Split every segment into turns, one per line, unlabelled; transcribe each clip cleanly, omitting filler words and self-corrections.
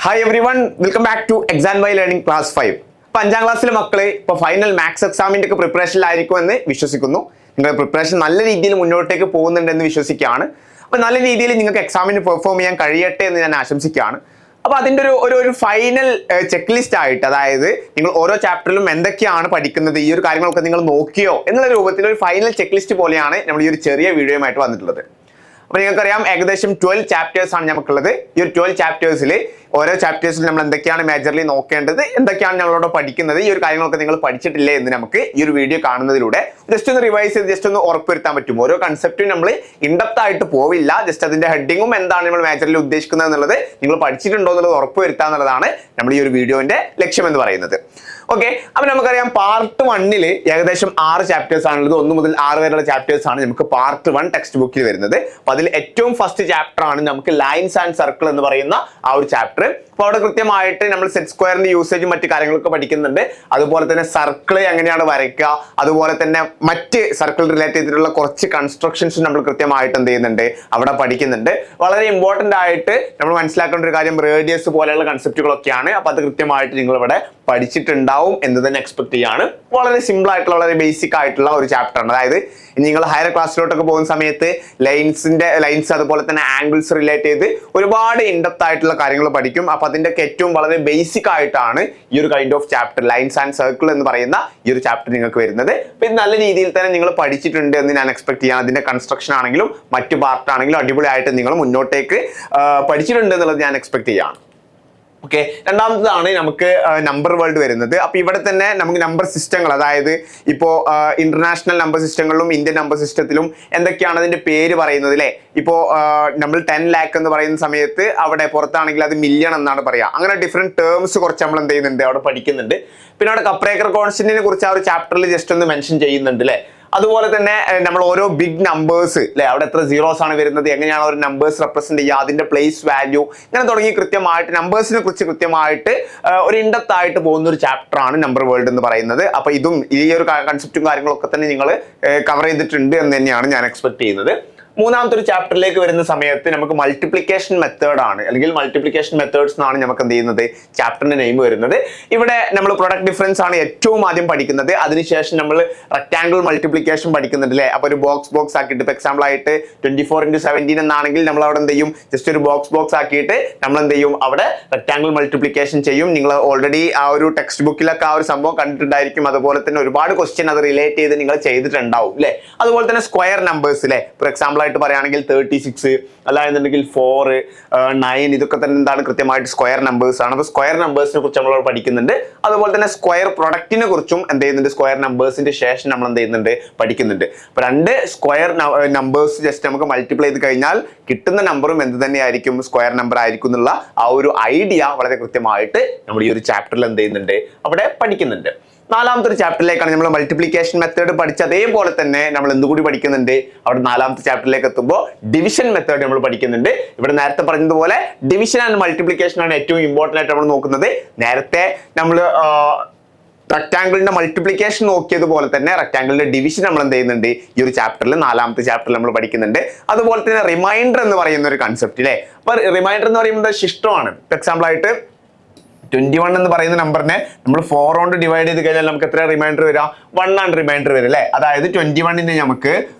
Hi everyone, welcome back to Exam by Learning Class 5. ഇപ്പോൾ 5ാം ക്ലാസ്സിലെ മക്കളെ ഇപ്പോൾ ഫൈനൽ മാത്സ് എക്സാമിൻ്റെ ഒക്കെ പ്രിപ്പറേഷനിലായിരിക്കുമെന്ന് വിശ്വസിക്കുന്നു. നിങ്ങളുടെ പ്രിപ്പറേഷൻ നല്ല രീതിയിൽ മുന്നോട്ടേക്ക് പോകുന്നുണ്ടെന്ന് വിശ്വസിക്കുകയാണ്. അപ്പോൾ നല്ല രീതിയിൽ നിങ്ങൾക്ക് എക്സാമിന് പെർഫോം ചെയ്യാൻ കഴിയട്ടെ എന്ന് ഞാൻ ആശംസിക്കുകയാണ്. അപ്പോൾ അതിൻ്റെ ഒരു ഫൈനൽ ചെക്ക് ലിസ്റ്റ് ആയിട്ട്, അതായത് നിങ്ങൾ ഓരോ ചാപ്റ്ററിലും എന്തൊക്കെയാണ് പഠിക്കുന്നത്, ഈ ഒരു കാര്യങ്ങളൊക്കെ നിങ്ങൾ നോക്കിയോ എന്നുള്ള രൂപത്തിൽ ഒരു ഫൈനൽ ചെക്ക് ലിസ്റ്റ് പോലെയാണ് നമ്മൾ ഈ ഒരു ചെറിയ വീഡിയോയുമായിട്ട് വന്നിട്ടുള്ളത്. അപ്പോൾ നിങ്ങൾക്കറിയാം ഏകദേശം 12 ചാപ്റ്റേഴ്സ് ആണ് നമുക്കുള്ളത്. ഈ ഒരു 12 ചാപ്റ്റേഴ്സിൽ ഓരോ ചാപ്റ്റേഴ്സിൽ നമ്മൾ എന്തൊക്കെയാണ് മേജർലി നോക്കേണ്ടത്, എന്തൊക്കെയാണ് നമ്മളോട് പഠിക്കുന്നത്, ഈ ഒരു കാര്യങ്ങളൊക്കെ നിങ്ങൾ പഠിച്ചിട്ടില്ലേ എന്ന് നമുക്ക് ഈ ഒരു വീഡിയോ കാണുന്നതിലൂടെ ജസ്റ്റ് ഒന്ന് റിവൈസ് ചെയ്ത് ജസ്റ്റ് ഒന്ന് ഉറപ്പുവരുത്താൻ പറ്റും. ഓരോ കൺസെപ്റ്റും നമ്മൾ ഇൻഡെപ്ത് ആയിട്ട് പോവില്ല, ജസ്റ്റ് അതിന്റെ ഹെഡിങ്ങും എന്താണ് നമ്മൾ മേജർലി ഉദ്ദേശിക്കുന്നത് എന്നുള്ളത് നിങ്ങൾ പഠിച്ചിട്ടുണ്ടോ എന്നുള്ളത് ഉറപ്പുവരുത്തുക എന്നുള്ളതാണ് നമ്മൾ ഈ ഒരു വീഡിയോന്റെ ലക്ഷ്യം എന്ന് പറയുന്നത്. ഓക്കെ, അപ്പൊ നമുക്കറിയാം പാർട്ട് 1 ഏകദേശം 6 ചാപ്റ്റേഴ്സ് ആണുള്ളത്. 1 മുതൽ 6 വരെയുള്ള ചാപ്റ്റേഴ്സ് ആണ് നമുക്ക് പാർട്ട് 1 ടെക്സ്റ്റ് ബുക്കിൽ വരുന്നത്. അപ്പൊ അതിൽ ഏറ്റവും ഫസ്റ്റ് ചാപ്റ്റർ ആണ് നമുക്ക് ലൈൻസ് ആൻഡ് സർക്കിൾ എന്ന് പറയുന്ന ആ ഒരു ചാപ്റ്റർ. അപ്പൊ അവിടെ കൃത്യമായിട്ട് നമ്മൾ സെറ്റ് സ്ക്വയറിന്റെ യൂസേജും മറ്റു കാര്യങ്ങളൊക്കെ പഠിക്കുന്നുണ്ട്. അതുപോലെ തന്നെ സർക്കിൾ എങ്ങനെയാണ് വരയ്ക്കുക, അതുപോലെ തന്നെ മറ്റ് സർക്കിൾ റിലേറ്റ് ചെയ്തിട്ടുള്ള കുറച്ച് കൺസ്ട്രക്ഷൻസ് നമ്മൾ കൃത്യമായിട്ട് എന്ത് ചെയ്യുന്നുണ്ട്, അവിടെ പഠിക്കുന്നുണ്ട്. വളരെ ഇമ്പോർട്ടന്റ് ആയിട്ട് നമ്മൾ മനസ്സിലാക്കേണ്ട ഒരു കാര്യം റേഡിയസ് പോലെയുള്ള കൺസെപ്റ്റുകളൊക്കെയാണ്. അപ്പൊ അത് കൃത്യമായിട്ട് നിങ്ങൾ ഇവിടെ പഠിച്ചിട്ടുണ്ടാവും എന്ന് തന്നെ എക്സ്പെക്ട് ചെയ്യാണ്. വളരെ സിമ്പിൾ ആയിട്ടുള്ള വളരെ ബേസിക് ആയിട്ടുള്ള ഒരു ചാപ്റ്റർ ആണ്. അതായത് നിങ്ങൾ ഹയർ ക്ലാസ്സിലോട്ടൊക്കെ പോകുന്ന സമയത്ത് ലൈൻസ് അതുപോലെ തന്നെ ആംഗിൾസ് റിലേറ്റ് ചെയ്ത് ഒരുപാട് ഇൻഡെപ്ത് ആയിട്ടുള്ള കാര്യങ്ങൾ പഠിക്കും. അപ്പൊ അതിൻ്റെയൊക്കെ ഏറ്റവും വളരെ ബേസിക് ആയിട്ടാണ് ഈ ഒരു kind of chapter lines and circle എന്ന് പറയുന്ന ഈ ഒരു ചാപ്റ്റർ നിങ്ങൾക്ക് വരുന്നത്. അപ്പൊ ഇത് നല്ല രീതിയിൽ തന്നെ നിങ്ങൾ പഠിച്ചിട്ടുണ്ട് എന്ന് ഞാൻ എക്സ്പെക്ട് ചെയ്യാം. അതിന്റെ കൺസ്ട്രക്ഷൻ ആണെങ്കിലും മറ്റു പാർട്ട് ആണെങ്കിലും അടിപൊളിയായിട്ട് നിങ്ങൾ മുന്നോട്ടേക്ക് പഠിച്ചിട്ടുണ്ട് എന്നുള്ളത് ഞാൻ എക്സ്പെക്ട് ചെയ്യാണ്. ഓക്കെ, രണ്ടാമത്തതാണ് നമുക്ക് നമ്പർ വേൾഡ് വരുന്നത്. അപ്പൊ ഇവിടെ തന്നെ നമുക്ക് നമ്പർ സിസ്റ്റങ്ങൾ, അതായത് ഇപ്പോ ഇന്റർനാഷണൽ നമ്പർ സിസ്റ്റങ്ങളിലും ഇന്ത്യൻ നമ്പർ സിസ്റ്റത്തിലും എന്തൊക്കെയാണ് അതിന്റെ പേര് പറയുന്നത് അല്ലെ. ഇപ്പോ നമ്മൾ 10 lakh എന്ന് പറയുന്ന സമയത്ത് അവിടെ പുറത്താണെങ്കിൽ അത് മില്യൺ എന്നാണ് പറയാ. അങ്ങനെ ഡിഫറെന്റ് ടേംസ് കുറച്ച് നമ്മൾ എന്ത് ചെയ്യുന്നുണ്ട്, അവിടെ പഠിക്കുന്നുണ്ട്. പിന്നെ അവിടെ കപ്രേക്കർ കോൺസ്റ്റന്റിനെ കുറിച്ച് ആ ഒരു ചാപ്റ്ററിൽ ജസ്റ്റ് ഒന്ന് മെൻഷൻ ചെയ്യുന്നുണ്ട് അല്ലെ. അതുപോലെ തന്നെ നമ്മൾ ഓരോ ബിഗ് നമ്പേഴ്സ് അല്ലെ, അവിടെ എത്ര സീറോസ് ആണ് വരുന്നത്, എങ്ങനെയാണ് ഒരു നമ്പേഴ്സ് റെപ്രസെന്റ് ചെയ്യുക, അതിന്റെ പ്ലേസ് വാല്യൂ, ഇങ്ങനെ തുടങ്ങി കൃത്യമായിട്ട് നമ്പേഴ്സിനെ കുറിച്ച് കൃത്യമായിട്ട് ഒരു ഇൻഡെപ്ത് ആയിട്ട് പോകുന്ന ഒരു ചാപ്റ്റർ ആണ് നമ്പർ വേൾഡ് എന്ന് പറയുന്നത്. അപ്പൊ ഇതും ഈ ഒരു കൺസെപ്റ്റും കാര്യങ്ങളൊക്കെ തന്നെ നിങ്ങൾ കവർ ചെയ്തിട്ടുണ്ട് എന്ന് തന്നെയാണ് ഞാൻ എക്സ്പെക്ട് ചെയ്യുന്നത്. മൂന്നാമത്തെ ഒരു ചാപ്റ്ററിലേക്ക് വരുന്ന സമയത്ത് നമുക്ക് മൾട്ടിപ്ലിക്കേഷൻ മെത്തേഡ് ആണ്, അല്ലെങ്കിൽ മൾട്ടിപ്ലിക്കേഷൻ മെത്തേഡ്സ് എന്നാണ് നമുക്ക് എന്ത് ചെയ്യുന്നത് ചാപ്റ്ററിന്റെ നെയിം വരുന്നത്. ഇവിടെ നമ്മൾ പ്രൊഡക്റ്റ് ഡിഫറൻസ് ആണ് ഏറ്റവും ആദ്യം പഠിക്കുന്നത്. അതിനുശേഷം നമ്മൾ റെക്ടാംഗിൾ മൾട്ടിപ്ലിക്കേഷൻ പഠിക്കുന്നുണ്ട് അല്ലേ. അപ്പൊ ഒരു ബോക്സ് ആക്കിയിട്ട്, ഇപ്പൊ എക്സാമ്പിൾ ആയിട്ട് 24x17 എന്നാണെങ്കിൽ നമ്മൾ അവിടെ എന്ത് ചെയ്യും, ജസ്റ്റ് ഒരു ബോക്സ് ആക്കിയിട്ട് നമ്മൾ എന്ത് ചെയ്യും, അവിടെ റെക്ടാംഗിൾ മൾട്ടിപ്ലിക്കേഷൻ ചെയ്യും. നിങ്ങൾ ഓൾറെഡി ആ ഒരു ടെക്സ്റ്റ് ബുക്കിലൊക്കെ ആ ഒരു സംഭവം കണ്ടിട്ടുണ്ടായിരിക്കും. അതുപോലെ തന്നെ ഒരുപാട് ക്വസ്റ്റ്യൻ അത് റിലേറ്റ് ചെയ്ത് നിങ്ങൾ ചെയ്തിട്ടുണ്ടാവും അല്ലെ. അതുപോലെ തന്നെ സ്ക്വയർ നമ്പേഴ്സ് അല്ലെ, ഫോർ എക്സാമ്പിൾ ആയിട്ട് പറയുകയാണെങ്കിൽ 36, അല്ലാന്നുണ്ടെങ്കിൽ 4, 9, ഇതൊക്കെ തന്നെ എന്താണ് കൃത്യമായിട്ട് സ്ക്വയർ നമ്പേഴ്സ് ആണ്. അപ്പൊ സ്ക്വയർ നമ്പേഴ്സിനെ കുറിച്ച് നമ്മൾ പഠിക്കുന്നുണ്ട്. അതുപോലെ തന്നെ സ്ക്വയർ പ്രൊഡക്റ്റിനെ കുറിച്ചും എന്ത് ചെയ്യുന്നുണ്ട്, സ്ക്വയർ നമ്പേഴ്സിന്റെ ശേഷം നമ്മൾ എന്ത് ചെയ്യുന്നുണ്ട്, പഠിക്കുന്നുണ്ട്. അപ്പൊ 2 സ്ക്വയർ നമ്പേഴ്സ് ജസ്റ്റ് നമുക്ക് മൾട്ടിപ്ലൈ ചെയ്ത് കഴിഞ്ഞാൽ കിട്ടുന്ന നമ്പറും എന്ത് തന്നെയായിരിക്കും, സ്ക്വയർ നമ്പർ ആയിരിക്കും എന്നുള്ള ആ ഒരു ഐഡിയ വളരെ കൃത്യമായിട്ട് നമ്മൾ ഈ ഒരു ചാപ്റ്ററിൽ എന്ത് ചെയ്യുന്നുണ്ട്, അവിടെ പഠിക്കുന്നുണ്ട്. നാലാമത്തെ ഒരു ചാപ്റ്ററിലേക്കാണ് നമ്മൾ മൾട്ടിപ്ലിക്കേഷൻ മെത്തേഡ് പഠിച്ച അതേപോലെ തന്നെ നമ്മൾ എന്തുകൂടി പഠിക്കുന്നുണ്ട്, അവിടെ 4ാമത്തെ ചാപ്റ്ററിലേക്ക് എത്തുമ്പോൾ ഡിവിഷൻ മെത്തേഡ് നമ്മൾ പഠിക്കുന്നുണ്ട്. ഇവിടെ നേരത്തെ പറഞ്ഞതുപോലെ ഡിവിഷൻ ആൻഡ് മൾട്ടിപ്ലിക്കേഷൻ ആണ് ഏറ്റവും ഇമ്പോർട്ടന്റ് ആയിട്ട് നമ്മൾ നോക്കുന്നത്. നേരത്തെ നമ്മൾ റെക്ടാംഗിളിന്റെ മൾട്ടിപ്ലിക്കേഷൻ നോക്കിയതുപോലെ തന്നെ റെക്ടാംഗിളിന്റെ ഡിവിഷൻ നമ്മൾ എന്ത് ചെയ്യുന്നുണ്ട് ഈ ഒരു ചാപ്റ്ററിൽ, 4ാമത്തെ ചാപ്റ്ററിൽ നമ്മൾ പഠിക്കുന്നുണ്ട്. അതുപോലെ തന്നെ റിമൈൻഡർ എന്ന് പറയുന്ന ഒരു കൺസെപ്റ്റ് അല്ലേ. അപ്പൊ റിമൈൻഡർ എന്ന് പറയുന്നത് ശിഷ്ടമാണ്. എക്സാമ്പിൾ ആയിട്ട് 21 എന്ന് പറയുന്ന നമ്പറിനെ നമ്മൾ 4 കൊണ്ട് ഡിവൈഡ് ചെയ്ത് കഴിഞ്ഞാൽ നമുക്ക് എത്ര റിമൈൻഡർ വരാം, 1 ആണ് റിമൈൻഡർ വരും അല്ലെ. അതായത് 21നെ നമുക്ക്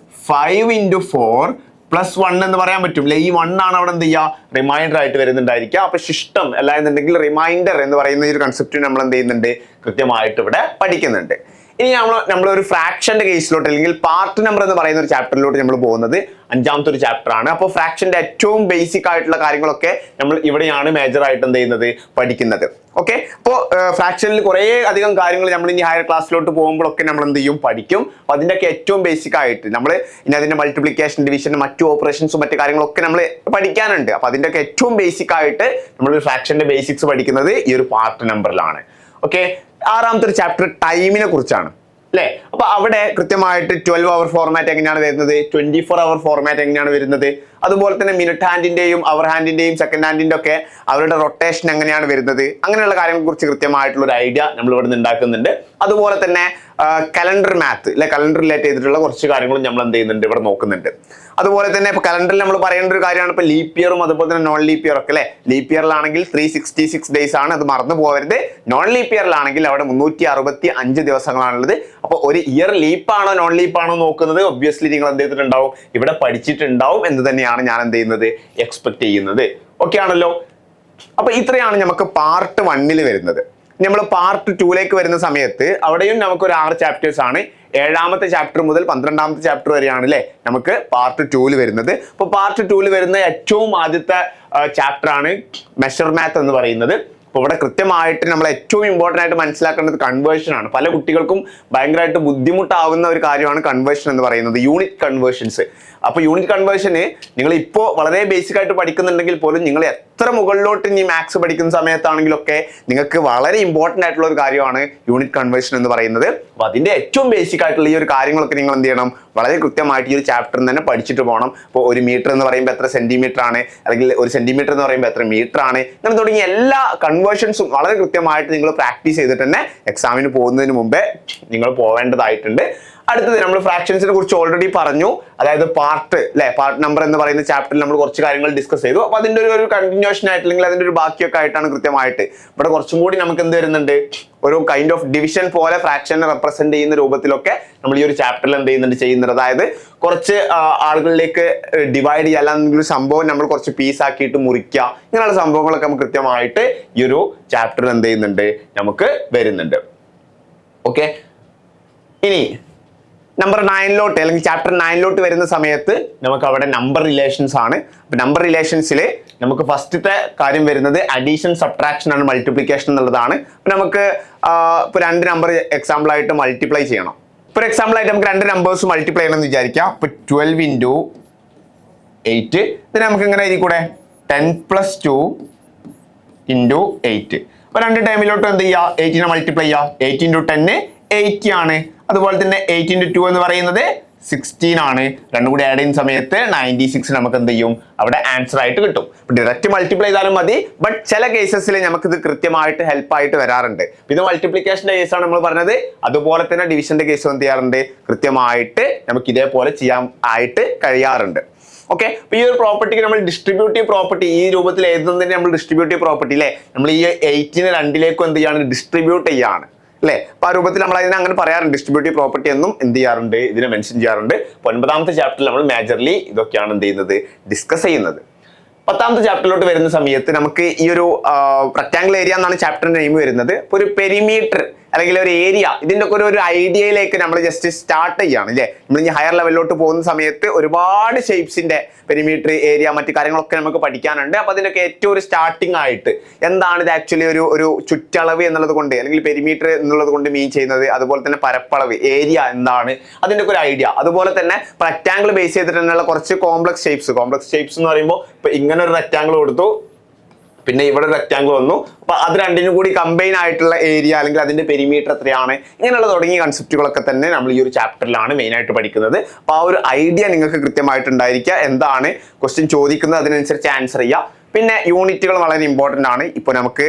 5 × 4 + 1 എന്ന് പറയാൻ പറ്റും അല്ലെ. ഈ 1 ആണ് അവിടെ എന്ത് ചെയ്യുക, റിമൈൻഡർ ആയിട്ട് വരുന്നുണ്ടായിരിക്കുക. അപ്പൊ ശിഷ്ടം അല്ല എന്നുണ്ടെങ്കിൽ റിമൈൻഡർ എന്ന് പറയുന്ന ഈ ഒരു കൺസെപ്റ്റ് നമ്മൾ എന്ത് ചെയ്യുന്നുണ്ട്, കൃത്യമായിട്ട് ഇവിടെ പഠിക്കുന്നുണ്ട്. ഇനി നമ്മൾ ഒരു ഫ്രാക്ഷന്റെ കേസിലോട്ട്, അല്ലെങ്കിൽ പാർട്ട് നമ്പർ എന്ന് പറയുന്ന ഒരു ചാപ്റ്ററിലോട്ട് നമ്മൾ പോകുന്നത് 5ാമത്തെ ഒരു ചാപ്റ്റർ ആണ്. അപ്പോൾ ഫ്രാക്ഷന്റെ ഏറ്റവും ബേസിക് ആയിട്ടുള്ള കാര്യങ്ങളൊക്കെ നമ്മൾ ഇവിടെയാണ് മേജർ ആയിട്ട് എന്ത് ചെയ്യുന്നത്, പഠിക്കുന്നത്. ഓക്കെ, അപ്പോൾ ഫ്രാക്ഷനിൽ കുറേ അധികം കാര്യങ്ങൾ നമ്മൾ ഇനി ഹയർ ക്ലാസ്സിലോട്ട് പോകുമ്പോഴൊക്കെ നമ്മൾ എന്ത് ചെയ്യും, പഠിക്കും. അപ്പോൾ അതിൻ്റെയൊക്കെ ഏറ്റവും ബേസിക് ആയിട്ട് നമ്മൾ ഇനി അതിന്റെ മൾട്ടിപ്ലിക്കേഷൻ, ഡിവിഷൻ, മറ്റു ഓപ്പറേഷൻസും മറ്റു കാര്യങ്ങളൊക്കെ നമ്മൾ പഠിക്കാനുണ്ട്. അപ്പോൾ അതിൻ്റെയൊക്കെ ഏറ്റവും ബേസിക് ആയിട്ട് നമ്മൾ ഫ്രാക്ഷന്റെ ബേസിക്സ് പഠിക്കുന്നത് ഈ ഒരു പാർട്ട് നമ്പറിലാണ്. ഓക്കെ, 6ാമത്തെ ഒരു ചാപ്റ്റർ ടൈമിനെ കുറിച്ചാണ് അല്ലേ. അപ്പൊ അവിടെ കൃത്യമായിട്ട് 12 hour ഫോർമാറ്റ് എങ്ങനെയാണ് വരുന്നത്, 24 hour ഫോർമാറ്റ് എങ്ങനെയാണ് വരുന്നത്, അതുപോലെ തന്നെ മിനിറ്റ് ഹാൻഡിന്റെയും അവർ ഹാൻഡിന്റെയും സെക്കൻഡ് ഹാൻഡിന്റെ ഒക്കെ അവരുടെ റൊട്ടേഷൻ എങ്ങനെയാണ് വരുന്നത്, അങ്ങനെയുള്ള കാര്യങ്ങളെ കുറിച്ച് കൃത്യമായിട്ടുള്ള ഒരു ഐഡിയ നമ്മൾ ഇവിടെ നിന്ന് ഉണ്ടാക്കുന്നുണ്ട്. അതുപോലെ തന്നെ കലണ്ടർ മാത്ത് അല്ലെ, കലണ്ടർ റിലേറ്റ് ചെയ്തിട്ടുള്ള കുറച്ച് കാര്യങ്ങളും നമ്മൾ എന്ത് ചെയ്യുന്നുണ്ട് ഇവിടെ നോക്കുന്നുണ്ട്. അതുപോലെ തന്നെ ഇപ്പൊ കലണ്ടറിൽ നമ്മൾ പറയേണ്ട ഒരു കാര്യമാണ് ഇപ്പൊ ലീപ്പ് ഇയറും അതുപോലെ തന്നെ നോൺ ലീപ്പ് ഇയർ ഒക്കെ അല്ലെ. ലീപ്പ് ഇയറിലാണെങ്കിൽ 366 ഡേയ്സ് ആണ്, അത് മറന്നു പോകരുത്. നോൺ ലീപ്പ് ഇയറിലാണെങ്കിൽ അവിടെ 365 ദിവസങ്ങളാണുള്ളത്. അപ്പൊ ഒരു ഇയർ ലീപ്പാണോ നോൺ ലീപ്പാണോ നോക്കുന്നത് ഒബ്വിയസ്ലി നിങ്ങൾ എന്ത് ചെയ്തിട്ടുണ്ടാവും, ഇവിടെ പഠിച്ചിട്ടുണ്ടാവും എന്ന് തന്നെയാണ് ഞാൻ എന്ത് ചെയ്യുന്നത്, എക്സ്പെക്ട് ചെയ്യുന്നത്. ഓക്കെ ആണല്ലോ. അപ്പൊ ഇത്രയാണ് നമുക്ക് പാർട്ട് 1 വരുന്നത്. നമ്മൾ പാർട്ട് 2 വരുന്ന സമയത്ത് അവിടെയും നമുക്ക് ഒരു 6 ചാപ്റ്റേഴ്സ് ആണ്. 7ാമത്തെ ചാപ്റ്റർ മുതൽ 12ാമത്തെ ചാപ്റ്റർ വരെയാണ് അല്ലെ നമുക്ക് പാർട്ട് 2 വരുന്നത്. അപ്പൊ പാർട്ട് 2 വരുന്ന ഏറ്റവും ആദ്യത്തെ ചാപ്റ്റർ ആണ് മെഷർ മാത്ത് എന്ന് പറയുന്നത്. അപ്പോൾ ഇവിടെ കൃത്യമായിട്ട് നമ്മൾ ഏറ്റവും ഇമ്പോർട്ടൻ്റ് ആയിട്ട് മനസ്സിലാക്കേണ്ടത് കൺവേർഷൻ ആണ്. പല കുട്ടികൾക്കും ഭയങ്കരമായിട്ട് ബുദ്ധിമുട്ടാവുന്ന ഒരു കാര്യമാണ് കൺവേർഷൻ എന്ന് പറയുന്നത്, യൂണിറ്റ് കൺവേർഷൻസ്. അപ്പോൾ യൂണിറ്റ് കൺവേർഷന് നിങ്ങൾ ഇപ്പോൾ വളരെ ബേസിക് ആയിട്ട് പഠിക്കുന്നുണ്ടെങ്കിൽ പോലും നിങ്ങൾ എത്ര മുകളിലോട്ട് ഇനി മാത്സ് പഠിക്കുന്ന സമയത്താണെങ്കിലൊക്കെ നിങ്ങൾക്ക് വളരെ ഇമ്പോർട്ടൻ്റ് ആയിട്ടുള്ള ഒരു കാര്യമാണ് യൂണിറ്റ് കൺവേർഷൻ എന്ന് പറയുന്നത്. അപ്പോൾ അതിൻ്റെ ഏറ്റവും ബേസിക് ആയിട്ടുള്ള ഈ ഒരു കാര്യങ്ങളൊക്കെ നിങ്ങൾ എന്ത് ചെയ്യണം, വളരെ കൃത്യമായിട്ട് ഈ ഒരു ചാപ്റ്ററിൽ തന്നെ പഠിച്ചിട്ട് പോകണം. ഇപ്പോൾ 1 മീറ്റർ എന്ന് പറയുമ്പോൾ എത്ര സെന്റിമീറ്റർ ആണ്, അല്ലെങ്കിൽ 1 സെന്റിമീറ്റർ എന്ന് പറയുമ്പോൾ എത്ര മീറ്റർ ആണ്, അങ്ങനെ തുടങ്ങിയ എല്ലാ കൺവേർഷൻസും വളരെ കൃത്യമായിട്ട് നിങ്ങൾ പ്രാക്ടീസ് ചെയ്തിട്ട് തന്നെ എക്സാമിന് പോകുന്നതിന് മുമ്പേ നിങ്ങൾ പോവേണ്ടതായിട്ടുണ്ട്. അടുത്തത് നമ്മൾ ഫ്രാക്ഷൻസിനെ കുറിച്ച് ഓൾറെഡി പറഞ്ഞു. അതായത് പാർട്ട് നമ്പർ എന്ന് പറയുന്ന ചാപ്റ്ററിൽ നമ്മൾ കുറച്ച് കാര്യങ്ങൾ ഡിസ്കസ് ചെയ്തു. അപ്പൊ അതിന്റെ ഒരു കണ്ടിന്യൂഷൻ ആയിട്ട് അല്ലെങ്കിൽ അതിന്റെ ഒരു ബാക്കിയൊക്കെ ആയിട്ടാണ് കൃത്യമായിട്ട് ഇവിടെ കുറച്ചും കൂടി നമുക്ക് എന്ത് വരുന്നുണ്ട്, ഒരു കൈൻഡ് ഓഫ് ഡിവിഷൻ പോലെ ഫ്രാക്ഷനെ റെപ്രസെന്റ് ചെയ്യുന്ന രൂപത്തിലൊക്കെ നമ്മൾ ഈ ഒരു ചാപ്റ്ററിൽ എന്ത് ചെയ്യുന്നുണ്ട്. അതായത് കുറച്ച് ആളുകളിലേക്ക് ഡിവൈഡ് ചെയ്യുക, അല്ലെങ്കിൽ ഒരു സംഭവം നമ്മൾ കുറച്ച് പീസ് ആക്കിയിട്ട് മുറിക്കുക, ഇങ്ങനെയുള്ള സംഭവങ്ങളൊക്കെ നമുക്ക് കൃത്യമായിട്ട് ഈ ഒരു ചാപ്റ്ററിൽ എന്ത് ചെയ്യുന്നുണ്ട്, നമുക്ക് വരുന്നുണ്ട്. ഓക്കെ, ഇനി നമ്പർ 9 അല്ലെങ്കിൽ ചാപ്റ്റർ 9 വരുന്ന സമയത്ത് നമുക്ക് അവിടെ നമ്പർ റിലേഷൻസ് ആണ്. അപ്പൊ നമ്പർ റിലേഷൻസിൽ നമുക്ക് ഫസ്റ്റത്തെ കാര്യം വരുന്നത് അഡീഷൻ, സബ്ട്രാക്ഷൻ ആണ്, മൾട്ടിപ്ലിക്കേഷൻ എന്നുള്ളതാണ്. അപ്പൊ നമുക്ക് ഇപ്പൊ 2 നമ്പർ എക്സാമ്പിൾ ആയിട്ട് മൾട്ടിപ്ലൈ ചെയ്യണം. ഇപ്പൊ എക്സാമ്പിൾ ആയിട്ട് നമുക്ക് 2 നമ്പേഴ്സ് മൾട്ടിപ്ലൈ ചെയ്യണം എന്ന് വിചാരിക്കാം. ഇപ്പൊ 12 × 8, ഇതിന് നമുക്ക് ഇങ്ങനെ എഴുതിക്കൂടെ, 10 + 2 × 8. അപ്പൊ 2 ടൈമിലോട്ട് എന്ത് ചെയ്യുക, 8നെ മൾട്ടിപ്ലൈ ചെയ്യുക. 8 × 10 80 ആണ്. അതുപോലെ തന്നെ 8 × 2 എന്ന് പറയുന്നത് 16 ആണ്. രണ്ടും കൂടി ആഡ് ചെയ്യുന്ന സമയത്ത് 96 നമുക്ക് എന്ത് ചെയ്യും, അവിടെ ആൻസർ ആയിട്ട് കിട്ടും. ഡയറക്റ്റ് മൾട്ടിപ്ലൈ ചെയ്താലും മതി, ബട്ട് ചില കേസസിൽ നമുക്ക് ഇത് കൃത്യമായിട്ട് ഹെൽപ്പ് ആയിട്ട് വരാറുണ്ട്. ഇത് മൾട്ടിപ്ലിക്കേഷന്റെ കേസാണ് നമ്മൾ പറഞ്ഞത്. അതുപോലെ തന്നെ ഡിവിഷന്റെ കേസ് എന്ത് ചെയ്യാറുണ്ട്, കൃത്യമായിട്ട് നമുക്ക് ഇതേപോലെ ചെയ്യാൻ ആയിട്ട് കഴിയാറുണ്ട്. ഓക്കെ, അപ്പൊ ഈ ഒരു പ്രോപ്പർട്ടിക്ക് നമ്മൾ ഡിസ്ട്രിബ്യൂട്ടീവ് പ്രോപ്പർട്ടി ഈ രൂപത്തിൽ എഴുതുന്നതിന് നമ്മൾ ഡിസ്ട്രിബ്യൂട്ടീവ് പ്രോപ്പർട്ടി അല്ലെ, നമ്മൾ ഈ 8നെ 2ലേക്കും എന്ത് ചെയ്യാണ്, ഡിസ്ട്രിബ്യൂട്ട് ചെയ്യാണ് അല്ലെ. അപ്പൊ ആ രൂപത്തിൽ നമ്മൾ അതിനെ അങ്ങനെ പറയാറുണ്ട്, ഡിസ്ട്രിബ്യൂട്ടീവ് പ്രോപ്പർട്ടി എന്നും എന്ത് ചെയ്യാറുണ്ട്, ഇതിനെ മെൻഷൻ ചെയ്യാറുണ്ട്. 9ാമത്തെ ചാപ്റ്ററിൽ നമ്മൾ മേജർലി ഇതൊക്കെയാണ് എന്ത് ചെയ്യുന്നത്, ഡിസ്കസ് ചെയ്യുന്നത്. 10ാമത്തെ ചാപ്റ്ററിലോട്ട് വരുന്ന സമയത്ത് നമുക്ക് ഈ ഒരു റെക്ടാംഗിൾ ഏരിയ എന്നാണ് ചാപ്റ്ററിന്റെ നെയിം വരുന്നത്. ഇപ്പൊ ഒരു പെരിമീറ്റർ അല്ലെങ്കിൽ ഒരു ഏരിയ, ഇതിന്റെ ഒക്കെ ഒരു ഐഡിയയിലേക്ക് നമ്മൾ ജസ്റ്റ് സ്റ്റാർട്ട് ചെയ്യാണ് അല്ലേ. നമ്മൾ ഇനി ഹയർ ലെവലിലോട്ട് പോകുന്ന സമയത്ത് ഒരുപാട് ഷേപ്സിന്റെ പെരിമീറ്റർ, ഏരിയ, മറ്റു കാര്യങ്ങളൊക്കെ നമുക്ക് പഠിക്കാനുണ്ട്. അപ്പൊ അതിനൊക്കെ ഏറ്റവും ഒരു സ്റ്റാർട്ടിംഗ് ആയിട്ട് എന്താണ് ഇത് ആക്ച്വലി ഒരു ചുറ്റളവ് എന്നുള്ളത് കൊണ്ട് അല്ലെങ്കിൽ പെരിമീറ്റർ എന്നുള്ളത് കൊണ്ട് മീൻ ചെയ്യുന്നത്, അതുപോലെ തന്നെ പരപ്പളവ് ഏരിയ എന്താണ്, അതിന്റെ ഒക്കെ ഒരു ഐഡിയ. അതുപോലെ തന്നെ റെക്ടാംഗിൾ ബേസ് ചെയ്തിട്ട് തന്നെയുള്ള കുറച്ച് കോംപ്ലക്സ് ഷേപ്സ് എന്ന് പറയുമ്പോൾ ഇപ്പൊ ഇങ്ങനെ ഒരു റെക്ടാംഗിൾ കൊടുത്തു, പിന്നെ ഇവിടെ റെക്ടാംഗിൾ വന്നു, അപ്പൊ അത് രണ്ടിനും കൂടി കമ്പൈൻ ആയിട്ടുള്ള ഏരിയ അല്ലെങ്കിൽ അതിന്റെ പെരിമീറ്റർ എത്രയാണ്, ഇങ്ങനെയുള്ള തുടങ്ങിയ കൺസെപ്റ്റുകളൊക്കെ തന്നെ നമ്മൾ ഈ ഒരു ചാപ്റ്ററിലാണ് മെയിൻ ആയിട്ട് പഠിക്കുന്നത്. അപ്പൊ ആ ഒരു ഐഡിയ നിങ്ങൾക്ക് കൃത്യമായിട്ട് ഉണ്ടായിരിക്കുക, എന്താണ് ക്വസ്റ്റ്യൻ ചോദിക്കുന്നത് അതിനനുസരിച്ച് ആൻസർ ചെയ്യുക. പിന്നെ യൂണിറ്റുകൾ വളരെ ഇമ്പോർട്ടൻ്റ് ആണ്. ഇപ്പൊ നമുക്ക്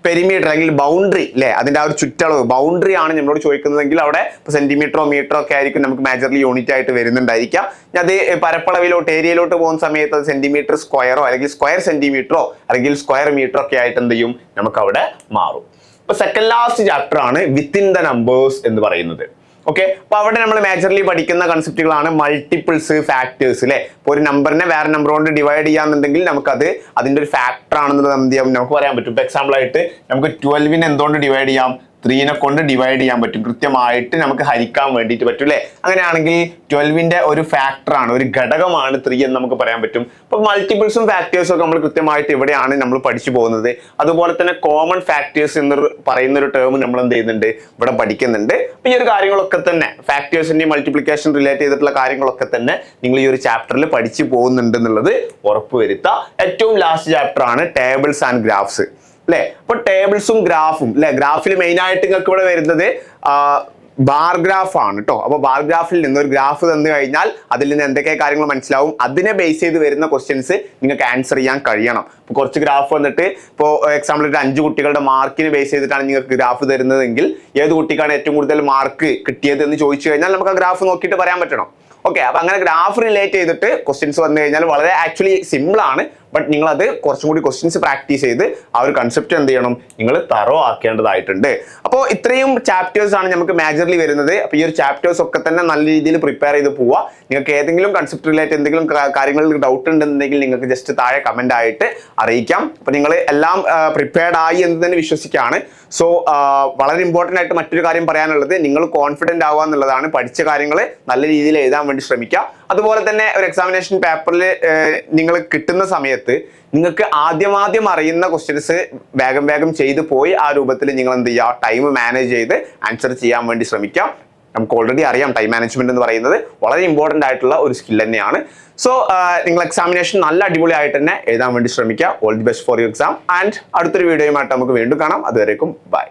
പെരിമീറ്റർ അല്ലെങ്കിൽ ബൗണ്ടറി അല്ലെ, അതിന്റെ ആ ഒരു ചുറ്റളവ് ബൗണ്ടറി ആണ് നമ്മളോട് ചോദിക്കുന്നതെങ്കിൽ അവിടെ ഇപ്പൊ സെന്റിമീറ്ററോ മീറ്ററോ ഒക്കെ ആയിരിക്കും നമുക്ക് മേജർലി യൂണിറ്റ് ആയിട്ട് വരുന്നുണ്ടായിരിക്കാം. അത് പരപ്പളവിലോട്ട് ഏരിയയിലോട്ട് പോകുന്ന സമയത്ത് അത് സെന്റിമീറ്റർ സ്ക്വയറോ അല്ലെങ്കിൽ സ്ക്വയർ സെന്റിമീറ്ററോ അല്ലെങ്കിൽ സ്ക്വയർ മീറ്ററോ ഒക്കെ ആയിട്ട് എന്ത് ചെയ്യും, നമുക്ക് അവിടെ മാറും. ഇപ്പൊ സെക്കൻഡ് ലാസ്റ്റ് ചാപ്റ്റർ ആണ് വിത്തിൻ ദ നമ്പേഴ്സ് എന്ന് പറയുന്നത്. ഓക്കെ, അപ്പൊ അവിടെ നമ്മൾ മേജർലി പഠിക്കുന്ന കൺസെപ്റ്റുകളാണ് മൾട്ടിപ്പിൾസ്, ഫാക്ടേഴ്സ് അല്ലെ. ഇപ്പൊ ഒരു നമ്പറിനെ വേറെ നമ്പർ കൊണ്ട് ഡിവൈഡ് ചെയ്യാന്നുണ്ടെങ്കിൽ നമുക്കത് അതിന്റെ ഒരു ഫാക്ടർ ആണെന്നുള്ളത് എന്ത് ചെയ്യാം, നമുക്ക് പറയാൻ പറ്റും. ഇപ്പൊ എക്സാമ്പിൾ ആയിട്ട് നമുക്ക് 12നെ എന്തുകൊണ്ട് ഡിവൈഡ് ചെയ്യാം, 3നെ കൊണ്ട് ഡിവൈഡ് ചെയ്യാൻ പറ്റും, കൃത്യമായിട്ട് നമുക്ക് ഹരിക്കാൻ വേണ്ടിയിട്ട് പറ്റും അല്ലെ. അങ്ങനെയാണെങ്കിൽ 12ന്റെ ഒരു ഫാക്ടറാണ്, ഒരു ഘടകമാണ് 3 എന്ന് നമുക്ക് പറയാൻ പറ്റും. അപ്പൊ മൾട്ടിപ്പിൾസും ഫാക്ടേഴ്സും ഒക്കെ നമ്മൾ കൃത്യമായിട്ട് ഇവിടെയാണ് നമ്മൾ പഠിച്ചു പോകുന്നത്. അതുപോലെ തന്നെ കോമൺ ഫാക്ടേഴ്സ് എന്ന് പറയുന്ന ഒരു ടേം നമ്മൾ എന്ത് ചെയ്യുന്നുണ്ട്, ഇവിടെ പഠിക്കുന്നുണ്ട്. അപ്പൊ ഈ ഒരു കാര്യങ്ങളൊക്കെ തന്നെ ഫാക്ടേഴ്സിന്റെ മൾട്ടിപ്ലിക്കേഷൻ റിലേറ്റ് ചെയ്തിട്ടുള്ള കാര്യങ്ങളൊക്കെ തന്നെ നിങ്ങൾ ഈ ഒരു ചാപ്റ്ററിൽ പഠിച്ചു പോകുന്നുണ്ട് എന്നുള്ളത് ഉറപ്പുവരുത്തുക. ഏറ്റവും ലാസ്റ്റ് ചാപ്റ്റർ ആണ് ടേബിൾസ് ആൻഡ് ഗ്രാഫ്സ് അല്ലെ. അപ്പൊ ടേബിൾസും ഗ്രാഫും അല്ലെ, ഗ്രാഫിൽ മെയിൻ ആയിട്ട് നിങ്ങൾക്ക് ഇവിടെ വരുന്നത് ബാർ ഗ്രാഫ് ആണ് കേട്ടോ. അപ്പോൾ ബാർ ഗ്രാഫിൽ നിന്ന് ഒരു ഗ്രാഫ് തന്നു കഴിഞ്ഞാൽ അതിൽ നിന്ന് എന്തൊക്കെ കാര്യങ്ങൾ മനസ്സിലാവും, അതിനെ ബേസ് ചെയ്ത് വരുന്ന ക്വസ്റ്റ്യൻസ് നിങ്ങൾക്ക് ആൻസർ ചെയ്യാൻ കഴിയണം. ഇപ്പോൾ കുറച്ച് ഗ്രാഫ് വന്നിട്ട് ഇപ്പോൾ എക്സാമ്പിൾ ഒരു 5 കുട്ടികളുടെ മാർക്കിന് ബേസ് ചെയ്തിട്ടാണ് നിങ്ങൾക്ക് ഗ്രാഫ് തരുന്നതെങ്കിൽ ഏത് കുട്ടിക്കാണ് ഏറ്റവും കൂടുതൽ മാർക്ക് കിട്ടിയത് എന്ന് ചോദിച്ചു കഴിഞ്ഞാൽ നമുക്ക് ആ ഗ്രാഫ് നോക്കിയിട്ട് പറയാൻ പറ്റണം. ഓക്കെ, അപ്പൊ അങ്ങനെ ഗ്രാഫ് റിലേറ്റ് ചെയ്തിട്ട് ക്വസ്റ്റ്യൻസ് വന്നു കഴിഞ്ഞാൽ വളരെ ആക്ച്വലി സിമ്പിൾ ആണ്. ബട്ട് നിങ്ങൾ അത് കുറച്ചും കൂടി ക്വസ്റ്റ്യൻസ് പ്രാക്ടീസ് ചെയ്ത് ആ ഒരു കൺസെപ്റ്റ് എന്ത് ചെയ്യണം, നിങ്ങൾ തറോ ആക്കേണ്ടതായിട്ടുണ്ട്. അപ്പോൾ ഇത്രയും ചാപ്റ്റേഴ്സ് ആണ് നമുക്ക് മേജർലി വരുന്നത്. അപ്പോൾ ഈ ഒരു ചാപ്റ്റേഴ്സ് ഒക്കെ തന്നെ നല്ല രീതിയിൽ പ്രിപ്പയർ ചെയ്ത് പോവുക. നിങ്ങൾക്ക് ഏതെങ്കിലും കൺസെപ്റ്റ് റിലേറ്റ് എന്തെങ്കിലും കാര്യങ്ങളിൽ ഡൗട്ട് ഉണ്ടെന്നുണ്ടെങ്കിൽ നിങ്ങൾക്ക് ജസ്റ്റ് താഴെ കമന്റ് ആയിട്ട് അറിയിക്കാം. അപ്പോൾ നിങ്ങൾ എല്ലാം പ്രിപ്പയർഡ് ആയി എന്ന് തന്നെ വിശ്വസിക്കുകയാണ്. സോ വളരെ ഇമ്പോർട്ടൻ്റ് ആയിട്ട് മറ്റൊരു കാര്യം പറയാനുള്ളത്, നിങ്ങൾ കോൺഫിഡൻ്റ് ആവുക എന്നുള്ളതാണ്. പഠിച്ച കാര്യങ്ങൾ നല്ല രീതിയിൽ എഴുതാൻ വേണ്ടി ശ്രമിക്കുക. അതുപോലെ തന്നെ ഒരു എക്സാമിനേഷൻ പേപ്പറിൽ നിങ്ങൾ കിട്ടുന്ന സമയത്ത് നിങ്ങൾക്ക് ആദ്യം അറിയുന്ന ക്വസ്റ്റ്യൻസ് വേഗം ചെയ്ത് പോയി ആ രൂപത്തിൽ നിങ്ങൾ എന്ത് ചെയ്യുക, ടൈം മാനേജ് ചെയ്ത് ആൻസർ ചെയ്യാൻ വേണ്ടി ശ്രമിക്കാം. നമുക്ക് ഓൾറെഡി അറിയാം ടൈം മാനേജ്മെന്റ് എന്ന് പറയുന്നത് വളരെ ഇമ്പോർട്ടൻ്റ് ആയിട്ടുള്ള ഒരു സ്കിൽ തന്നെയാണ്. സോ നിങ്ങൾ എക്സാമിനേഷൻ നല്ല അടിപൊളിയായിട്ട് തന്നെ എഴുതാൻ വേണ്ടി ശ്രമിക്കുക. All the best for you exam. And അടുത്തൊരു വീഡിയോയുമായിട്ട് നമുക്ക് വീണ്ടും കാണാം. അതുവരേക്കും ബൈ.